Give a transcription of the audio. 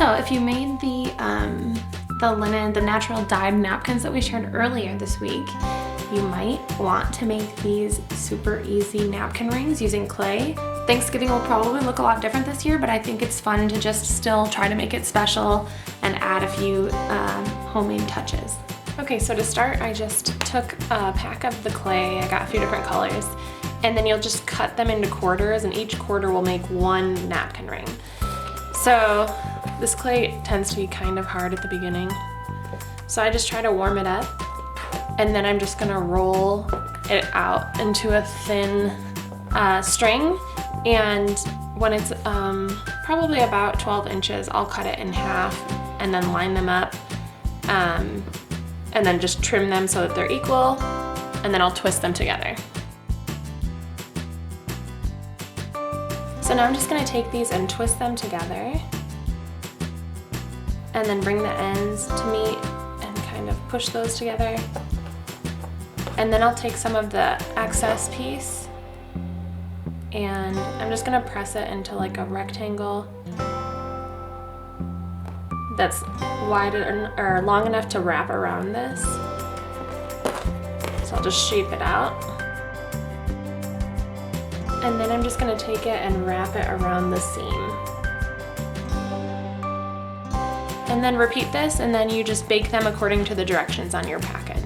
So if you made the natural dyed napkins that we shared earlier this week, you might want to make these super easy napkin rings using clay. Thanksgiving will probably look a lot different this year, but I think it's fun to just still try to make it special and add a few homemade touches. Okay, so to start, I just took a pack of the clay. I got a few different colors, and then you'll just cut them into quarters, and each quarter will make one napkin ring. So this clay tends to be kind of hard at the beginning, so I just try to warm it up, and then I'm just gonna roll it out into a thin string, and when it's probably about 12 inches, I'll cut it in half and then line them up, and then just trim them so that they're equal, and then I'll twist them together. So now I'm just gonna take these and twist them together, and then bring the ends to meet and kind of push those together. And then I'll take some of the excess piece and I'm just gonna press it into like a rectangle that's wide or long enough to wrap around this. So I'll just shape it out. And then I'm just gonna take it and wrap it around the seam. And then repeat this, and then you just bake them according to the directions on your packet.